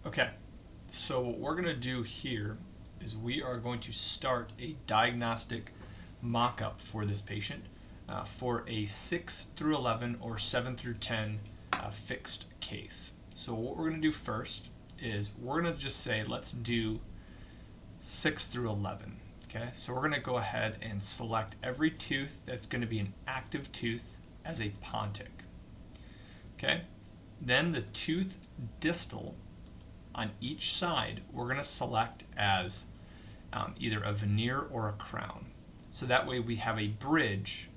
Okay, so what we're going to do here is we are going to start a diagnostic mock-up for this patient for a 6 through 11 or 7 through 10 fixed case. So what we're going to do first is we're going to just say let's do 6 through 11. Okay, so we're going to go ahead and select every tooth that's going to be an active tooth as a Pontic. Okay, then the tooth distal on each side we're going to select as either a veneer or a crown. So that way we have a bridge,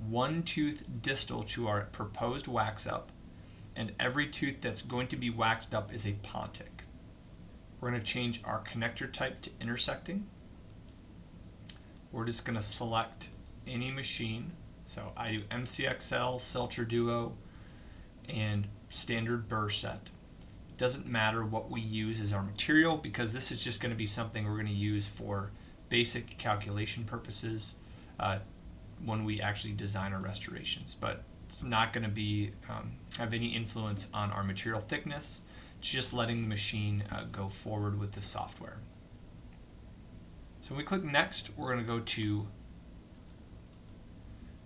one tooth distal to our proposed wax up, and every tooth that's going to be waxed up is a Pontic. We're going to change our connector type to intersecting. We're just going to select any machine. So I do MCXL, Seltzer Duo, and standard burr set. It doesn't matter what we use as our material because this is just going to be something we're going to use for basic calculation purposes when we actually design our restorations. But it's not going to be have any influence on our material thickness. It's just letting the machine go forward with the software. So when we click next, we're going to go to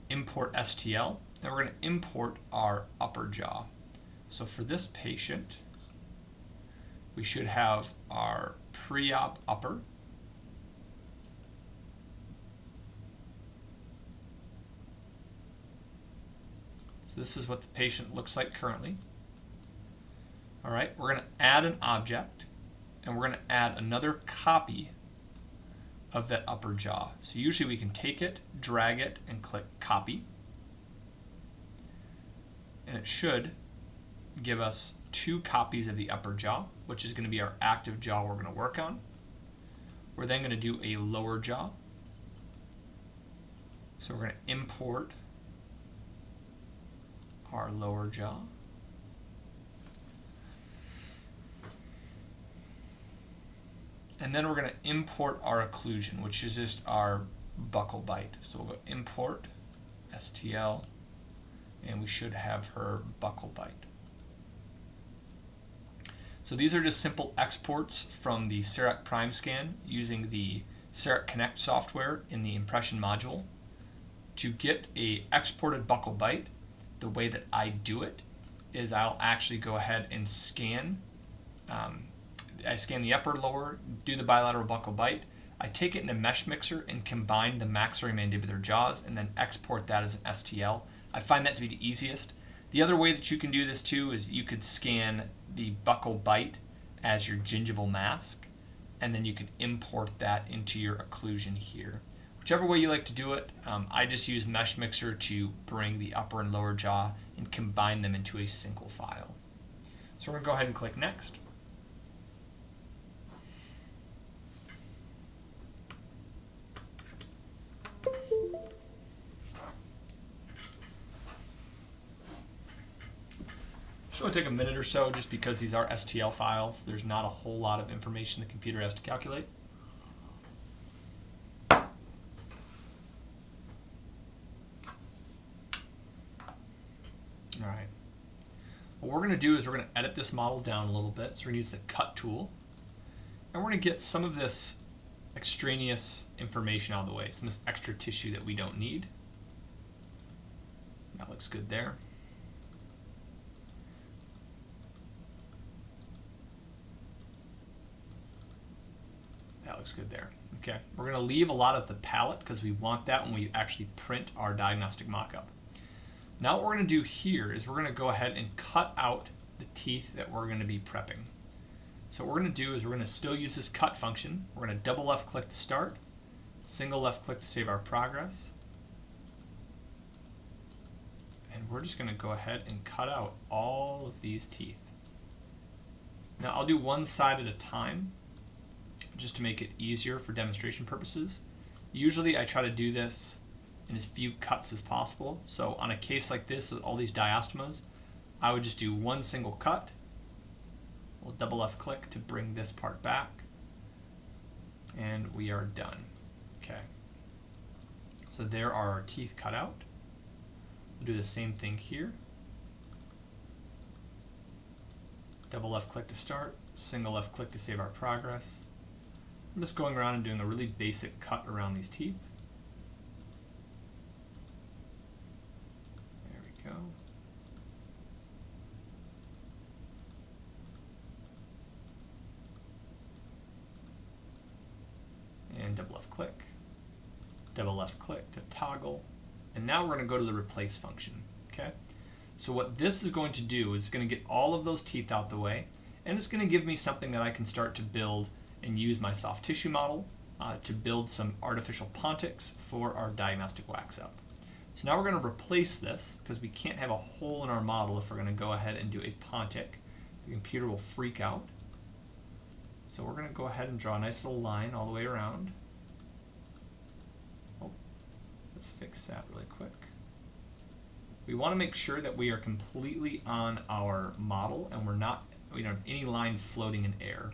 import STL, and we're going to import our upper jaw. So for this patient, we should have our pre-op upper, so this is what the patient looks like currently. All right, we're going to add an object, and we're going to add another copy of that upper jaw. So usually we can take it, drag it, and click copy. And it should give us 2 copies of the upper jaw, which is going to be our active jaw we're going to work on. We're then going to do a lower jaw. So we're going to import our lower jaw. And then we're going to import our occlusion, which is just our buccal bite. So we'll go import STL, and we should have her buccal bite. So these are just simple exports from the CEREC Prime Scan using the CEREC Connect software in the impression module. To get a exported buccal bite, the way that I do it is I'll actually go ahead and scan. I scan the upper, lower, do the bilateral buccal bite. I take it in a mesh mixer and combine the maxillary mandibular jaws and then export that as an STL. I find that to be the easiest. The other way that you can do this too is you could scan the buccal bite as your gingival mask, and then you can import that into your occlusion here. Whichever way you like to do it, I just use mesh mixer to bring the upper and lower jaw and combine them into a single file. So we're going to go ahead and click next. Should only take a minute or so just because these are STL files. There's not a whole lot of information the computer has to calculate. All right. What we're going to do is we're going to edit this model down a little bit. So we're going to use the cut tool. And we're going to get some of this extraneous information out of the way, some of this extra tissue that we don't need. That looks good there. That looks good there. Okay, we're going to leave a lot of the palate because we want that when we actually print our diagnostic mock-up. Now what we're going to do here is we're going to go ahead and cut out the teeth that we're going to be prepping. So what we're going to do is we're going to still use this cut function. We're going to double left click to start, single left click to save our progress. And we're just going to go ahead and cut out all of these teeth. Now I'll do one side at a time just to make it easier for demonstration purposes. Usually I try to do this in as few cuts as possible. So on a case like this with all these diastemas, I would just do one single cut. We'll double left click to bring this part back, and we are done. Okay, so there are our teeth cut out. We'll do the same thing here. Double left click to start, single left click to save our progress. I'm just going around and doing a really basic cut around these teeth. There we go. And double left click to toggle. And now we're going to go to the replace function. Okay. So what this is going to do is going to get all of those teeth out the way, and it's going to give me something that I can start to build and use my soft tissue model to build some artificial pontics for our diagnostic wax up. So now we're going to replace this because we can't have a hole in our model if we're going to go ahead and do a pontic. The computer will freak out. So we're going to go ahead and draw a nice little line all the way around. Oh, let's fix that really quick. We want to make sure that we are completely on our model and we don't have any line floating in air.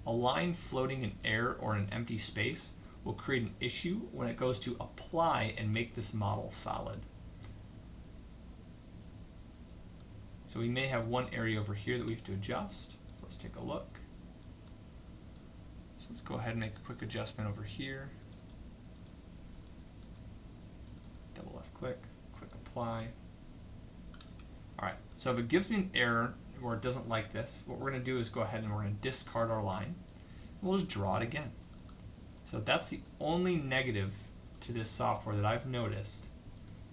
A line floating in air or an empty space will create an issue when it goes to apply and make this model solid. So we may have one area over here that we have to adjust. So let's take a look. So let's go ahead and make a quick adjustment over here. Double left click, quick apply. Alright, so if it gives me an error or it doesn't like this, what we're going to do is go ahead and we're going to discard our line. We'll just draw it again. So that's the only negative to this software that I've noticed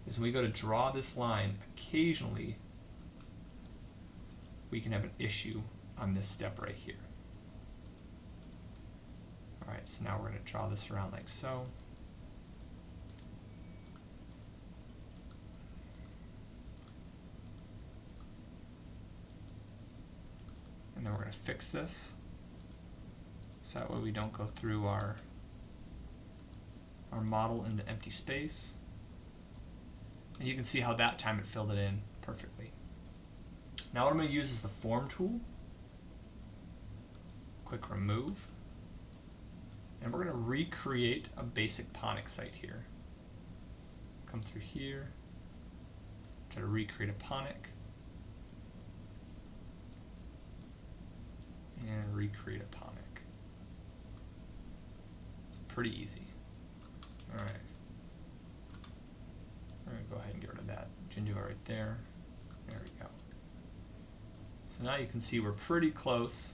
is when we go to draw this line, occasionally we can have an issue on this step right here. Alright, so now we're going to draw this around like so. And then we're going to fix this so that way we don't go through our model into empty space. And you can see how that time it filled it in perfectly. Now what I'm going to use is the form tool. Click remove. And we're going to recreate a basic pontic site here. Come through here, try to recreate a pontic. And recreate a pontic. It's pretty easy. Alright. We're going to go ahead and get rid of that gingiva right there. There we go. So now you can see we're pretty close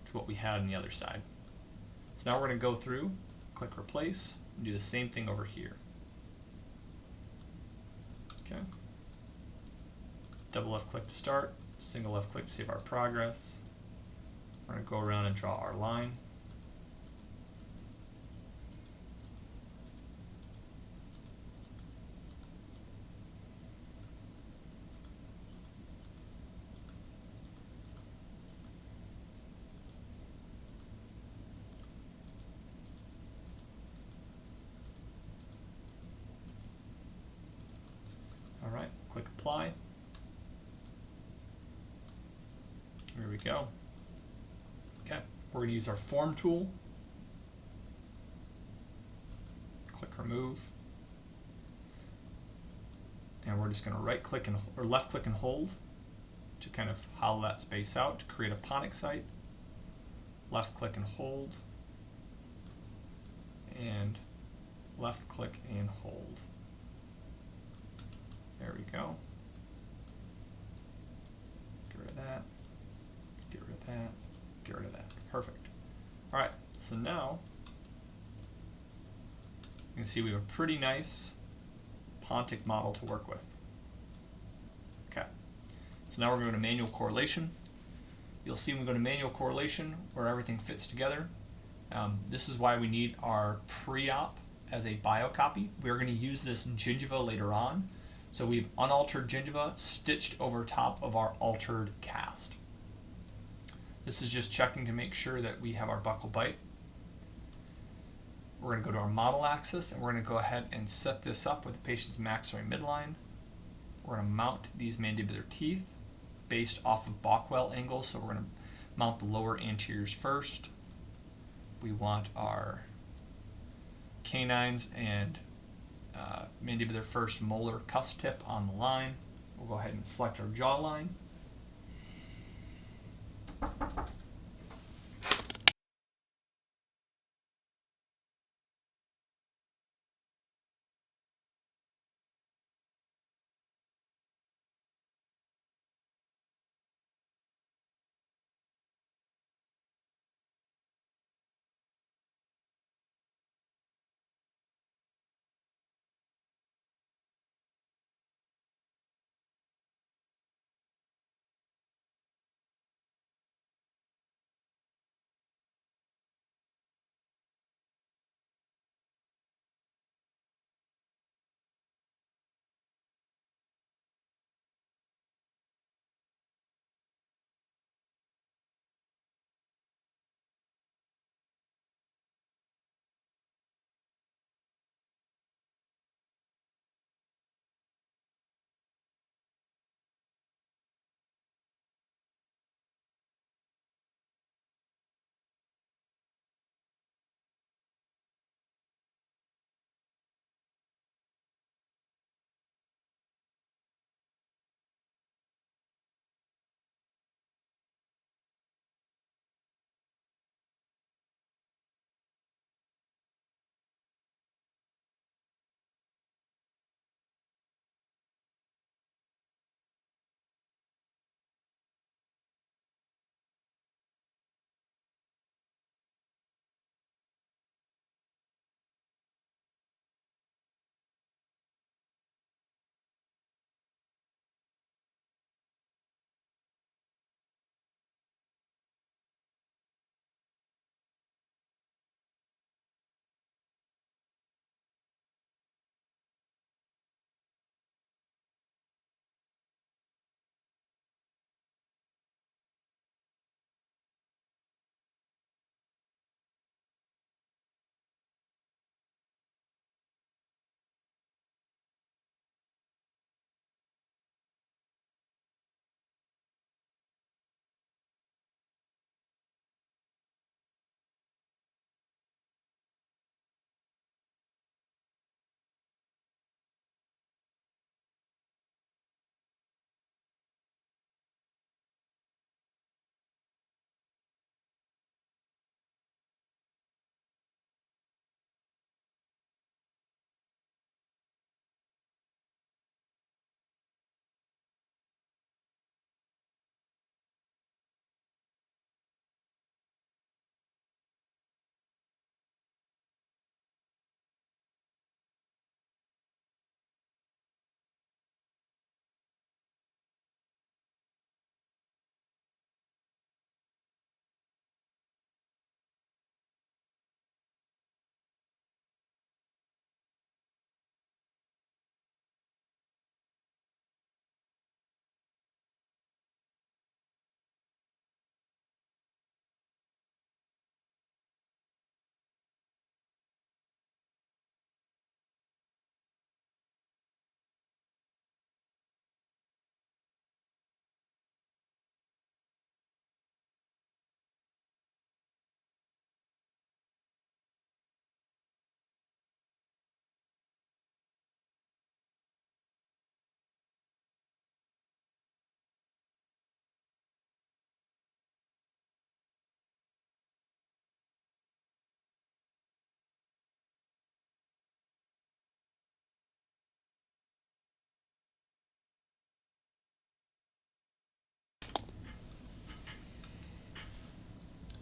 to what we had on the other side. So now we're going to go through, click replace, and do the same thing over here. Okay. Double left click to start, single left click to save our progress. We're going to go around and draw our line. All right, click apply. Here we go. Okay, we're going to use our form tool. Click remove. And we're just going to right click and or left click and hold to kind of hollow that space out to create a pontic site. Left click and hold. And left click and hold. There we go. Get rid of that. Get rid of that, get rid of that. Perfect. All right, so now you can see we have a pretty nice pontic model to work with. Okay, so now we're going to manual correlation. You'll see when we go to manual correlation where everything fits together. This is why we need our pre-op as a biocopy. We're going to use this gingiva later on. So we've unaltered gingiva stitched over top of our altered cast. This is just checking to make sure that we have our buccal bite. We're going to go to our model axis and we're going to go ahead and set this up with the patient's maxillary midline. We're going to mount these mandibular teeth based off of Bockwell angles. So we're going to mount the lower anteriors first. We want our canines and mandibular first molar cusp tip on the line. We'll go ahead and select our jawline.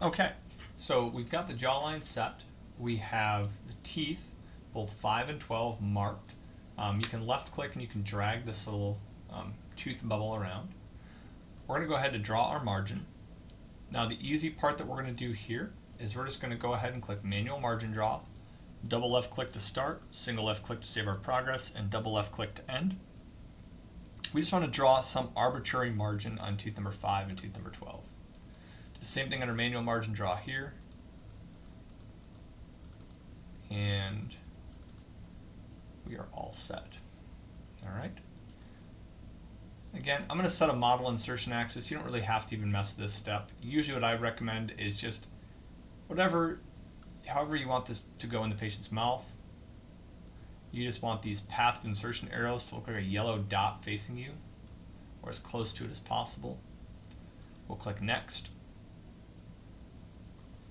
Okay, so we've got the jawline set. We have the teeth, both 5 and 12, marked. You can left click and you can drag this little tooth bubble around. We're going to go ahead and draw our margin. Now the easy part that we're going to do here is we're just going to go ahead and click manual margin draw, double left click to start, single left click to save our progress, and double left click to end. We just want to draw some arbitrary margin on tooth number 5 and tooth number 12. Do the same thing under manual margin draw here. And we are all set. All right. Again, I'm going to set a model insertion axis. You don't really have to even mess with this step. Usually what I recommend is just however you want this to go in the patient's mouth, You just want these path of insertion arrows to look like a yellow dot facing you, or as close to it as possible. We'll click Next.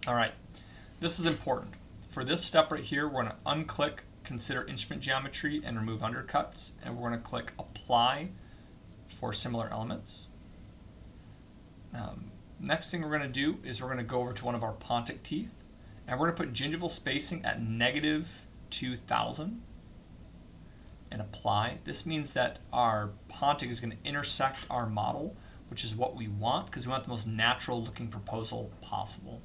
All right, this is important. For this step right here, we're going to unclick Consider Instrument Geometry and Remove Undercuts, and we're going to click Apply for similar elements. Next thing we're going to do is we're going to go over to one of our Pontic teeth, and we're going to put gingival spacing at -2000 and apply. This means that our Pontic is going to intersect our model, which is what we want because we want the most natural looking proposal possible.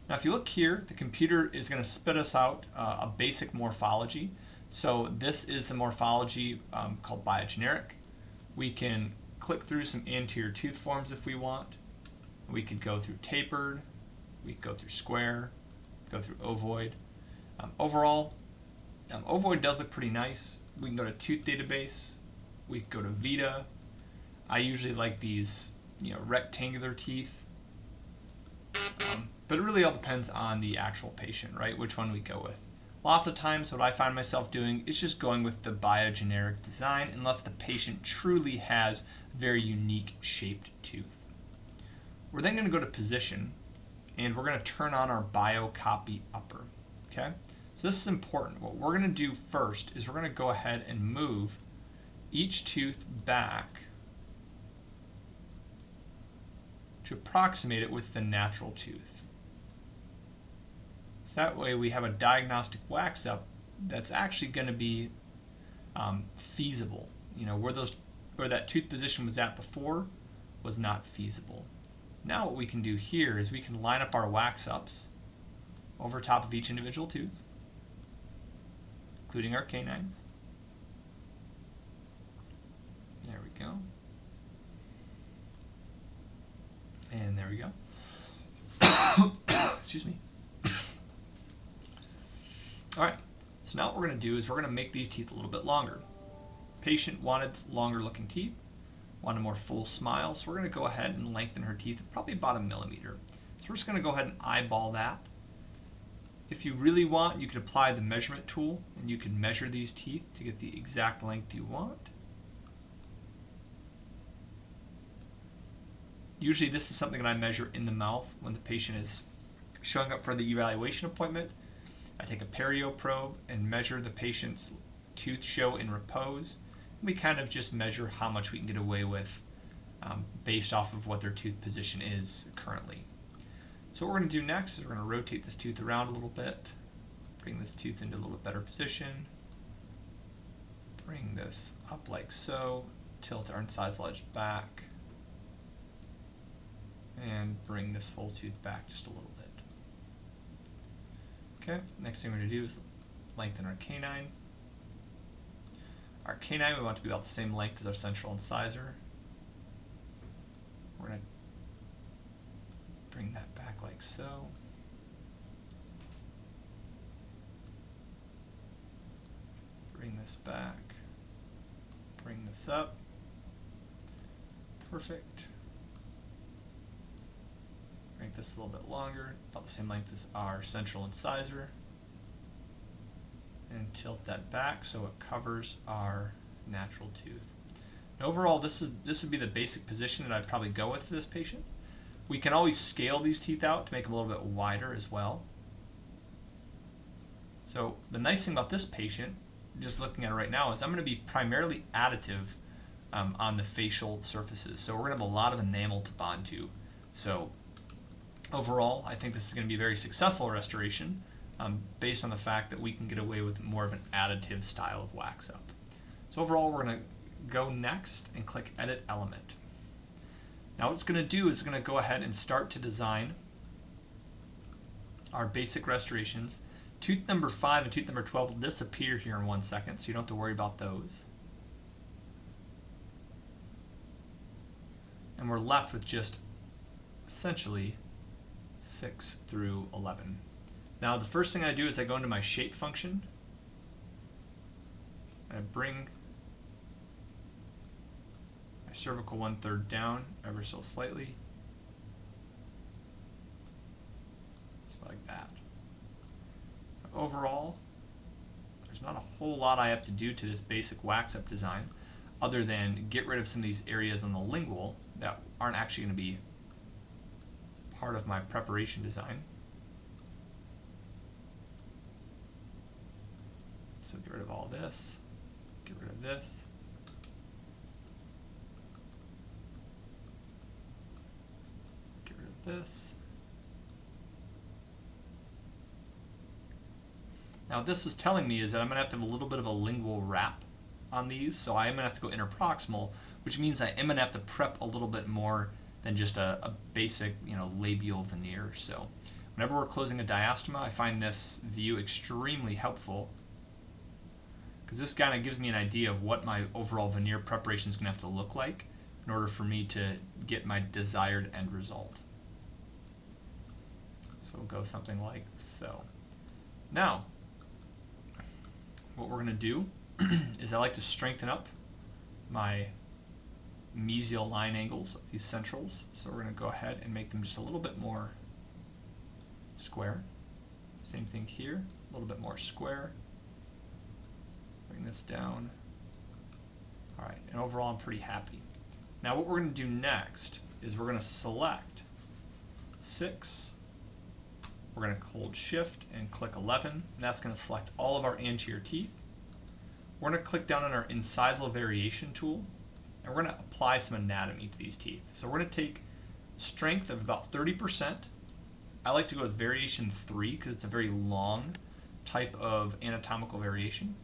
Now if you look here, the computer is going to spit us out a basic morphology. So this is the morphology called biogeneric. We can click through some anterior tooth forms if we want. We could go through tapered, we could go through square, go through ovoid. Overall, ovoid does look pretty nice. We can go to tooth database, we could go to Vita. I usually like these, rectangular teeth. But it really all depends on the actual patient, right? Which one we go with. Lots of times what I find myself doing is just going with the biogeneric design unless the patient truly has a very unique shaped tooth. We're then going to go to position and we're going to turn on our biocopy upper. Okay? So this is important. What we're going to do first is we're going to go ahead and move each tooth back to approximate it with the natural tooth. So that way we have a diagnostic wax up that's actually going to be feasible. Where that tooth position was at before was not feasible. Now what we can do here is we can line up our wax ups over top of each individual tooth, including our canines. There we go. And there we go. Excuse me. All right, so now what we're going to do is we're going to make these teeth a little bit longer. Patient wanted longer looking teeth, wanted a more full smile, so we're going to go ahead and lengthen her teeth probably about 1 millimeter. So we're just going to go ahead and eyeball that. If you really want, you could apply the measurement tool and you can measure these teeth to get the exact length you want. Usually this is something that I measure in the mouth when the patient is showing up for the evaluation appointment. I take a perio probe and measure the patient's tooth show in repose. We kind of just measure how much we can get away with based off of what their tooth position is currently. So what we're going to do next is we're going to rotate this tooth around a little bit, bring this tooth into a little bit better position, bring this up like so, tilt our incisal edge back, and bring this whole tooth back just a little bit. Okay, next thing we're going to do is lengthen our canine. Our canine we want to be about the same length as our central incisor. We're going to bring that back like so. Bring this back. Bring this up. Perfect. Make this a little bit longer, about the same length as our central incisor. And tilt that back so it covers our natural tooth. And overall, this would be the basic position that I'd probably go with for this patient. We can always scale these teeth out to make them a little bit wider as well. So the nice thing about this patient, just looking at it right now, is I'm going to be primarily additive on the facial surfaces. So we're going to have a lot of enamel to bond to. So overall, I think this is going to be a very successful restoration based on the fact that we can get away with more of an additive style of wax up. So overall, we're going to go next and click Edit Element. Now what it's going to do is it's going to go ahead and start to design our basic restorations. Tooth number 5 and tooth number 12 will disappear here in 1 second, so you don't have to worry about those. And we're left with just essentially 6 through 11. Now the first thing I do is I go into my shape function. I bring my cervical 1/3 down ever so slightly. Just like that. Overall, there's not a whole lot I have to do to this basic wax up design other than get rid of some of these areas on the lingual that aren't actually going to be part of my preparation design. So get rid of all this, get rid of this. Get rid of this. Now what this is telling me is that I'm going to have to have a little bit of a lingual wrap on these, so I am going to have to go interproximal, which means I am going to have to prep a little bit more than just a basic, labial veneer. So whenever we're closing a diastema, I find this view extremely helpful because this kind of gives me an idea of what my overall veneer preparation is going to have to look like in order for me to get my desired end result. So we'll go something like so. Now, what we're going to do is I like to strengthen up my mesial line angles of these centrals. So we're going to go ahead and make them just a little bit more square. Same thing here, a little bit more square. Bring this down. All right, and overall I'm pretty happy. Now what we're going to do next is we're going to select 6. We're going to hold Shift and click 11, and that's going to select all of our anterior teeth. We're going to click down on our incisal variation tool, and we're going to apply some anatomy to these teeth. So we're going to take strength of about 30%. I like to go with variation 3 because it's a very long type of anatomical variation.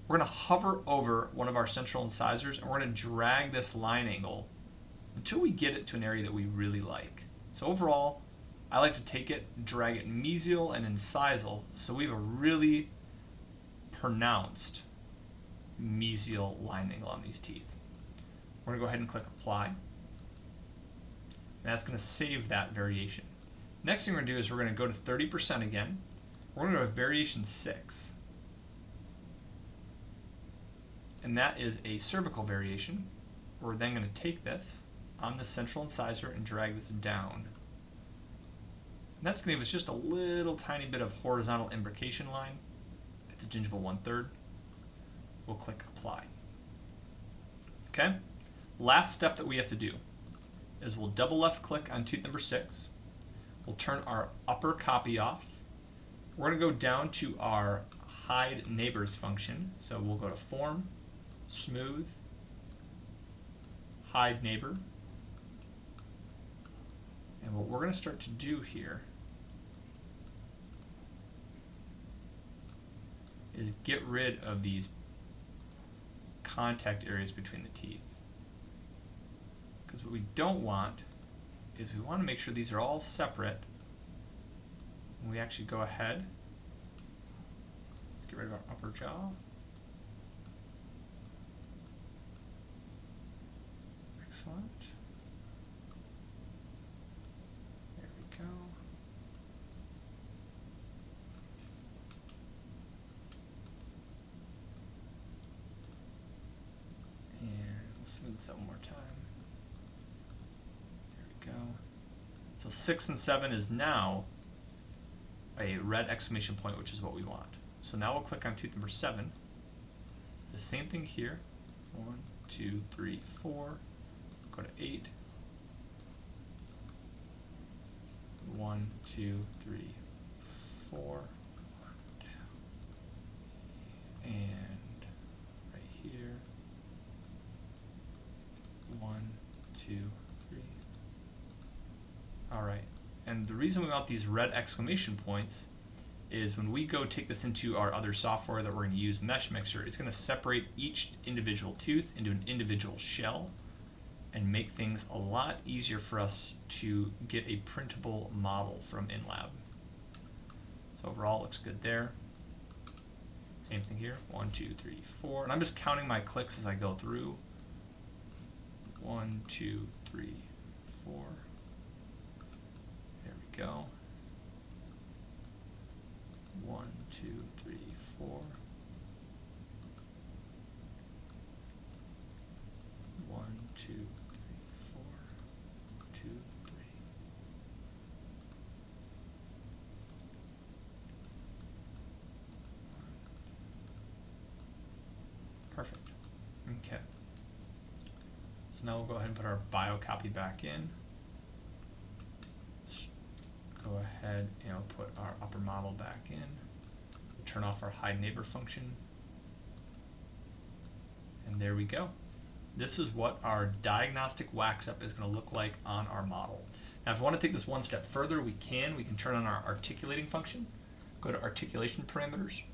We're going to hover over one of our central incisors, and we're going to drag this line angle until we get it to an area that we really like. So overall, I like to take it, drag it mesial and incisal, so we have a really pronounced mesial line angle on these teeth. We're going to go ahead and click Apply. And that's going to save that variation. Next thing we're going to do is we're going to go to 30% again. We're going to go with variation 6. And that is a cervical variation. We're then going to take this on the central incisor and drag this down. And that's going to give us just a little tiny bit of horizontal imbrication line at the gingival 1/3. We'll click Apply. Okay? Last step that we have to do is we'll double left click on tooth number 6. We'll turn our upper copy off. We're going to go down to our hide neighbors function. So we'll go to Form, Smooth, Hide Neighbor. And what we're going to start to do here is get rid of these contact areas between the teeth. Because what we don't want is we want to make sure these are all separate. And we actually go ahead. Let's get rid of our upper jaw. Excellent. There we go. And we'll smooth this out one more time. There we go. So 6 and 7 is now a red exclamation point, which is what we want. So now we'll click on tooth number 7. The same thing here. 1, 2, 3, 4. Go to 8. 1, 2, 3, 4. And right here. 1, 2, 3. All right. And the reason we want these red exclamation points is when we go take this into our other software that we're going to use, Mesh Mixer, it's going to separate each individual tooth into an individual shell and make things a lot easier for us to get a printable model from InLab. So overall, it looks good there. Same thing here, 1, 2, 3, 4. And I'm just counting my clicks as I go through. 1, 2, 3, 4. There we go. 1, 2, 3, 4. 1, 2, 3, 4. 2, 3. Perfect. Okay. So now we'll go ahead and put our biocopy back in. Go ahead and we'll put our upper model back in. Turn off our hide neighbor function. And there we go. This is what our diagnostic wax up is going to look like on our model. Now if we want to take this one step further, we can turn on our articulating function. Go to articulation parameters.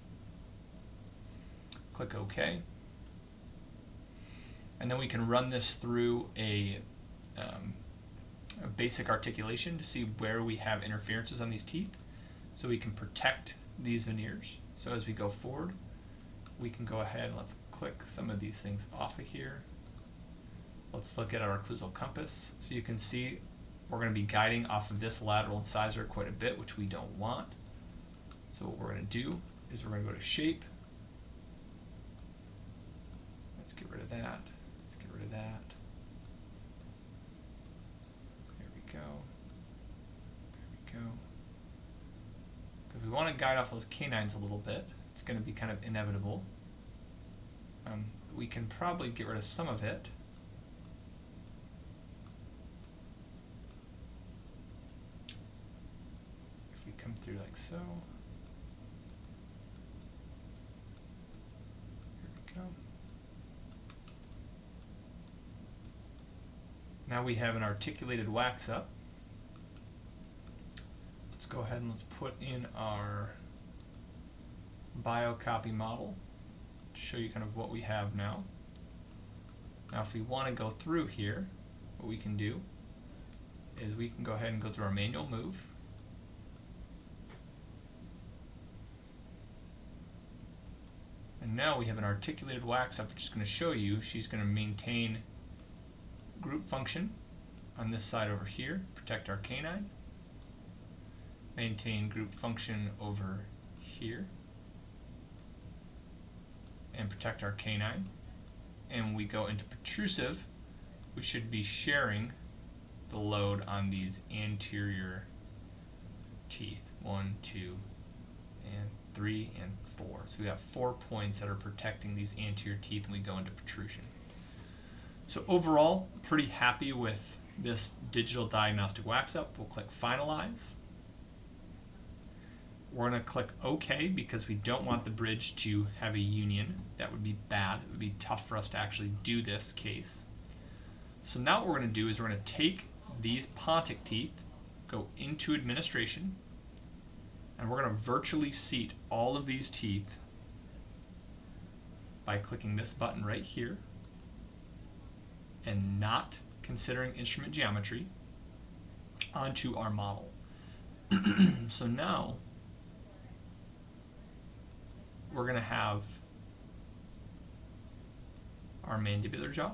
Click OK. And then we can run this through a basic articulation to see where we have interferences on these teeth, so we can protect these veneers. So as we go forward, we can go ahead and let's click some of these things off of here. Let's look at our occlusal compass. So you can see we're going to be guiding off of this lateral incisor quite a bit, which we don't want. So what we're going to do is we're going to go to shape. Let's get rid of that. Let's get rid of that. There we go. There we go. Because we want to guide off those canines a little bit. It's going to be kind of inevitable. We can probably get rid of some of it. If we come through like so. Here we go. Now we have an articulated wax up. Let's go ahead and let's put in our biocopy model to show you kind of what we have now. Now if we want to go through here, what we can do is we can go ahead and go through our manual move. And now we have an articulated wax up, which is going to show you she's going to maintain group function on this side over here, protect our canine, maintain group function over here, and protect our canine. And when we go into protrusive, we should be sharing the load on these anterior teeth. 1, 2, and 3, and 4. So we have 4 points that are protecting these anterior teeth when we go into protrusion. So overall, pretty happy with this digital diagnostic wax up. We'll click finalize. We're going to click OK because we don't want the bridge to have a union. That would be bad. It would be tough for us to actually do this case. So now what we're going to do is we're going to take these pontic teeth, go into administration, and we're going to virtually seat all of these teeth by clicking this button right here and not considering instrument geometry onto our model. So now we're going to have our mandibular jaw,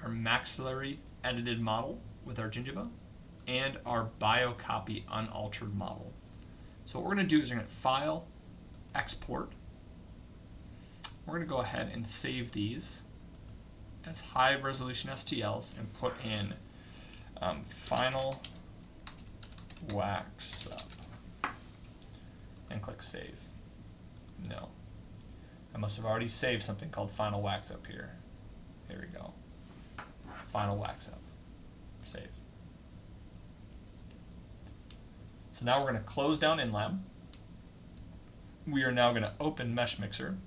our maxillary edited model with our gingiva, and our biocopy unaltered model. So what we're going to do is we're going to File, Export. We're going to go ahead and save these as high resolution STLs and put in final wax up and click save. No, I must have already saved something called final wax up here. Here we go. Final wax up. Save. So now we're going to close down InLab. We are now going to open Mesh Mixer.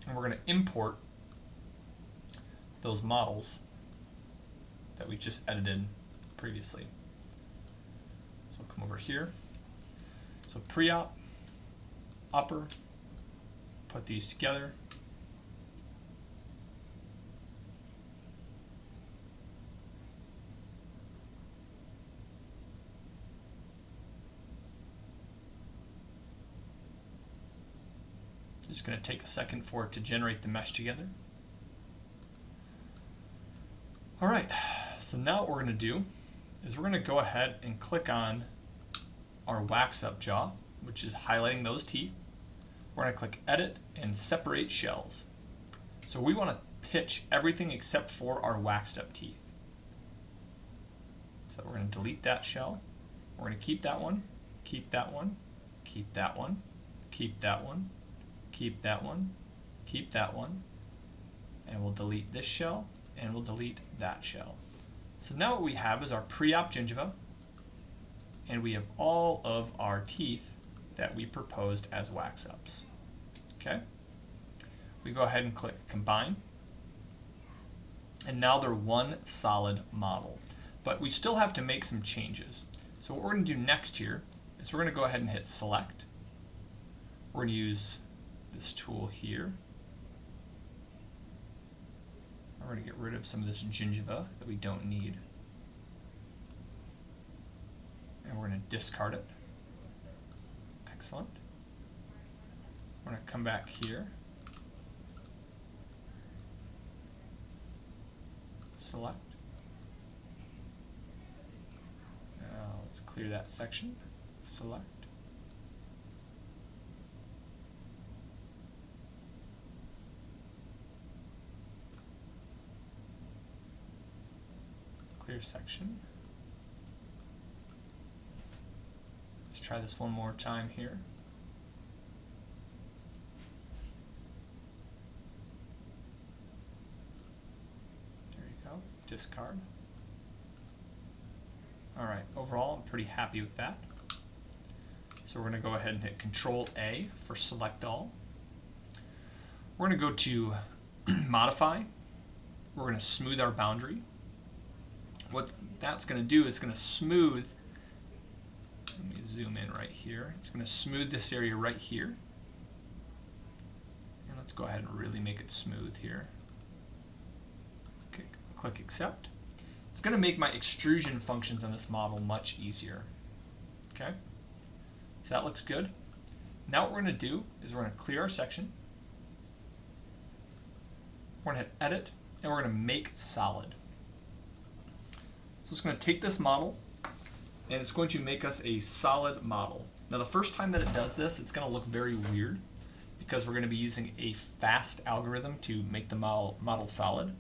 And we're going to import those models that we just edited previously. So we'll come over here. So pre-op, upper, put these together. Just going to take a second for it to generate the mesh together. All right, so now what we're going to do is we're going to go ahead and click on our wax up jaw, which is highlighting those teeth. We're going to click edit and separate shells. So we want to pitch everything except for our waxed up teeth. So we're going to delete that shell. We're going to keep that one, keep that one, keep that one, keep that one, keep that one, keep that one, and we'll delete this shell, and we'll delete that shell. So now what we have is our pre-op gingiva, and we have all of our teeth that we proposed as wax-ups. Okay? We go ahead and click Combine, and now they're one solid model. But we still have to make some changes. So what we're going to do next here is we're going to go ahead and hit Select. We're going to use this tool here. We're going to get rid of some of this gingiva that we don't need. And we're going to discard it. Excellent. We're going to come back here. Select. Now let's clear that section. Select. Clear section. Let's try this one more time here. There you go. Discard. Alright, overall I'm pretty happy with that. So we're going to go ahead and hit Control A for Select All. We're going to go to Modify. We're going to smooth our boundary. What that's going to do is going to smooth, let me zoom in right here, it's going to smooth this area right here. And let's go ahead and really make it smooth here. Okay, click Accept. It's going to make my extrusion functions on this model much easier. Okay, so that looks good. Now what we're going to do is we're going to clear our section. We're going to hit Edit, and we're going to make solid. So it's going to take this model, and it's going to make us a solid model. Now the first time that it does this, it's going to look very weird because we're going to be using a fast algorithm to make the model solid.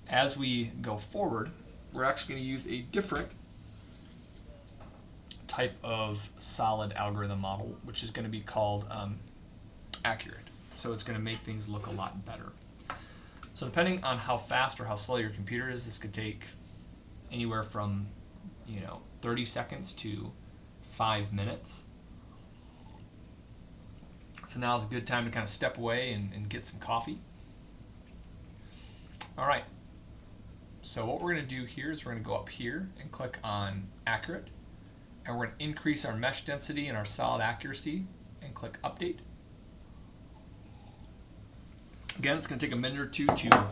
As we go forward, we're actually going to use a different type of solid algorithm model, which is going to be called accurate. So it's going to make things look a lot better. So depending on how fast or how slow your computer is, this could take anywhere from 30 seconds to 5 minutes. So now is a good time to kind of step away and get some coffee. All right. So what we're going to do here is we're going to go up here and click on Accurate, and we're going to increase our mesh density and our solid accuracy and click Update. Again, it's going to take a minute or two to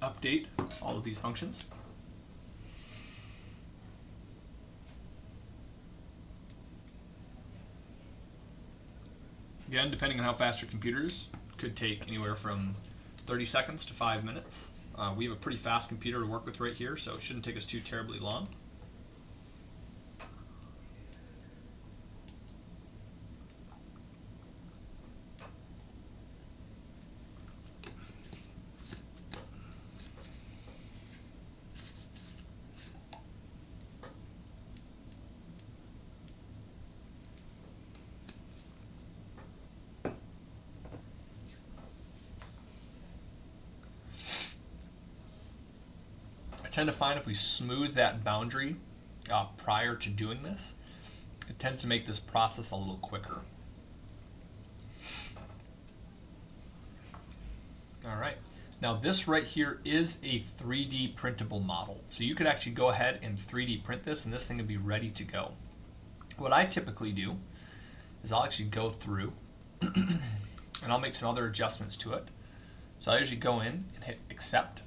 update all of these functions. Again, depending on how fast your computer is, could take anywhere from 30 seconds to 5 minutes. We have a pretty fast computer to work with right here, so it shouldn't take us too terribly long. I tend to find if we smooth that boundary prior to doing this, it tends to make this process a little quicker. All right, now this right here is a 3D printable model. So you could actually go ahead and 3D print this, and this thing would be ready to go. What I typically do is I'll actually go through and I'll make some other adjustments to it. So I usually go in and hit Accept.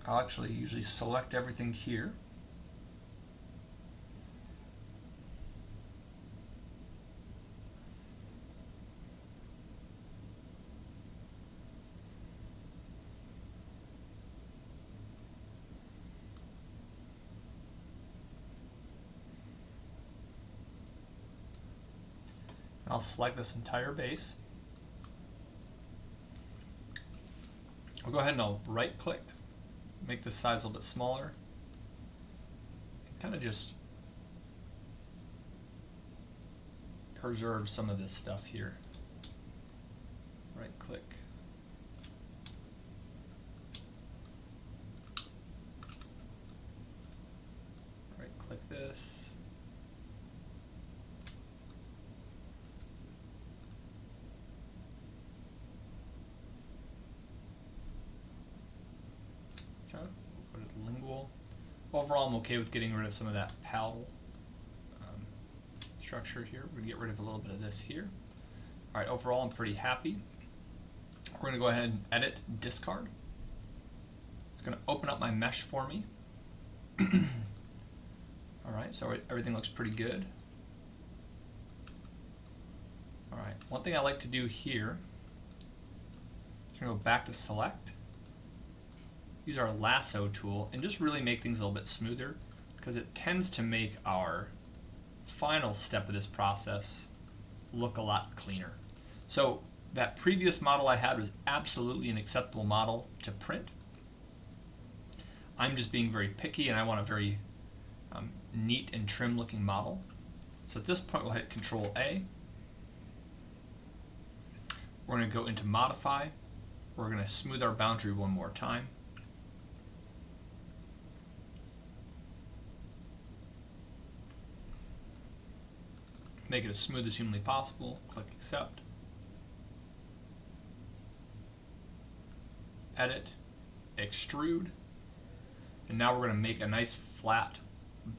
I'll actually usually select everything here. And I'll select this entire base. I'll go ahead and I'll right click, make this size a little bit smaller, kind of just preserve some of this stuff here. Right click. Right click this. Okay, we'll put it lingual. Overall, I'm okay with getting rid of some of that palatal structure here. We're gonna get rid of a little bit of this here. All right, overall, I'm pretty happy. We're gonna go ahead and edit discard. It's gonna open up my mesh for me. All right, so everything looks pretty good. All right, one thing I like to do here is gonna go back to select, use our lasso tool, and just really make things a little bit smoother, because it tends to make our final step of this process look a lot cleaner. So that previous model I had was absolutely an acceptable model to print. I'm just being very picky and I want a very neat and trim looking model. So at this point we'll hit Control A. We're going to go into Modify. We're going to smooth our boundary one more time. Make it as smooth as humanly possible. Click Accept. Edit, Extrude, and now we're going to make a nice flat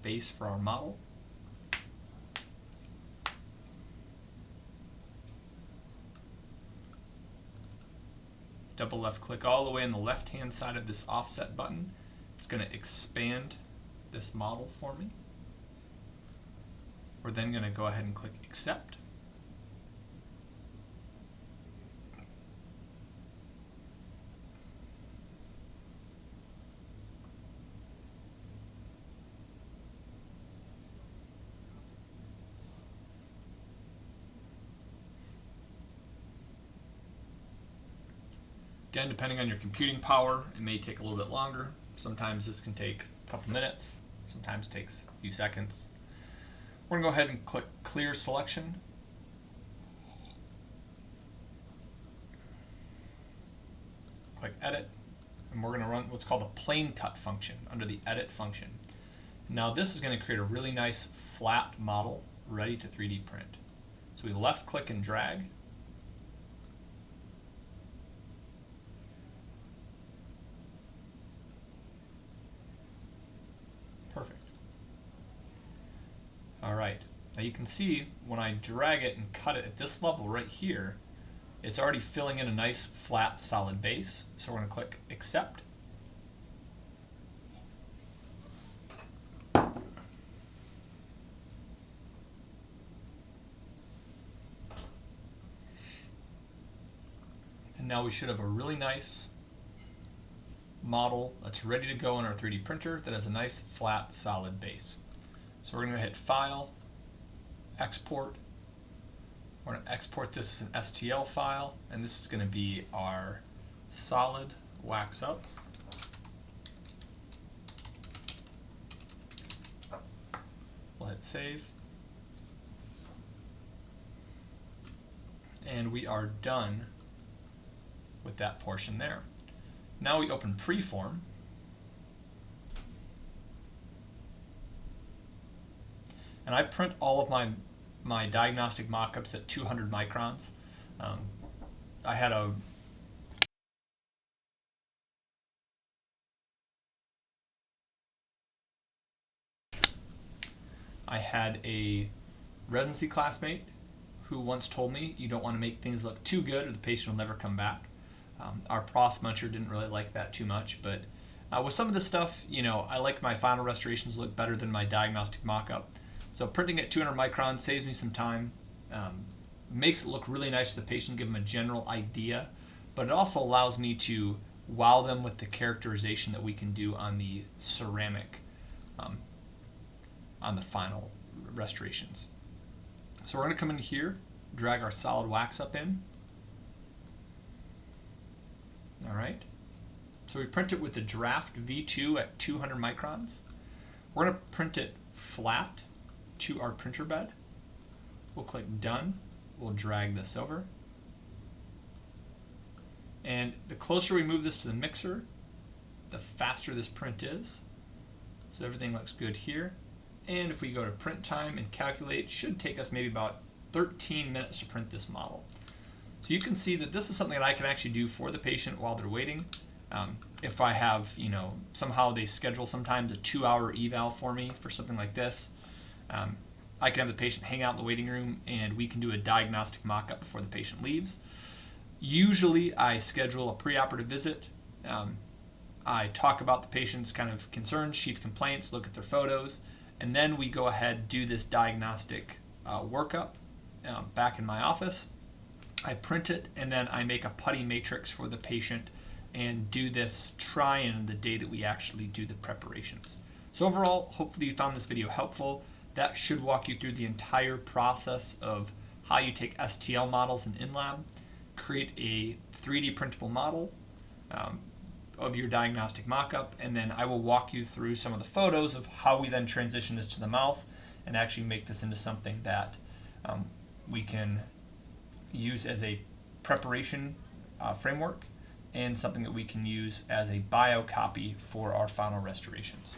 base for our model. Double left click all the way on the left hand side of this offset button. It's going to expand this model for me. We're then going to go ahead and click Accept. Again, depending on your computing power, it may take a little bit longer. Sometimes this can take a couple minutes, sometimes takes a few seconds. We're going to go ahead and click Clear Selection. Click Edit, and we're going to run what's called a plane cut function under the Edit function. Now this is going to create a really nice flat model ready to 3D print. So we left click and drag. Perfect. All right, now you can see when I drag it and cut it at this level right here, it's already filling in a nice flat solid base. So we're going to click Accept. And now we should have a really nice model that's ready to go on our 3D printer that has a nice flat solid base. So we're going to hit File, Export. We're going to export this as an STL file, and this is going to be our solid wax up. We'll hit Save. And we are done with that portion there. Now we open Preform. And I print all of my diagnostic mockups at 200 microns. I had a residency classmate who once told me, you don't want to make things look too good or the patient will never come back. Our pros muncher didn't really like that too much, but with some of this stuff, I like my final restorations to look better than my diagnostic mockup. So printing at 200 microns saves me some time, makes it look really nice to the patient, give them a general idea, but it also allows me to wow them with the characterization that we can do on the ceramic on the final restorations. So we're going to come in here, drag our solid wax up in. All right. So we print it with the Draft V2 at 200 microns. We're going to print it flat to our printer bed. We'll click done. We'll drag this over. And the closer we move this to the mixer, the faster this print is. So everything looks good here. And if we go to print time and calculate, it should take us maybe about 13 minutes to print this model. So you can see that this is something that I can actually do for the patient while they're waiting. If I have, somehow they schedule sometimes a 2-hour eval for me for something like this, I can have the patient hang out in the waiting room and we can do a diagnostic mock-up before the patient leaves. Usually I schedule a preoperative visit. I talk about the patient's kind of concerns, chief complaints, look at their photos, and then we go ahead, do this diagnostic workup back in my office. I print it, and then I make a putty matrix for the patient and do this try-in the day that we actually do the preparations. So overall, hopefully you found this video helpful. That should walk you through the entire process of how you take STL models in InLab, create a 3D printable model of your diagnostic mock-up, and then I will walk you through some of the photos of how we then transition this to the mouth and actually make this into something that we can use as a preparation framework and something that we can use as a biocopy for our final restorations.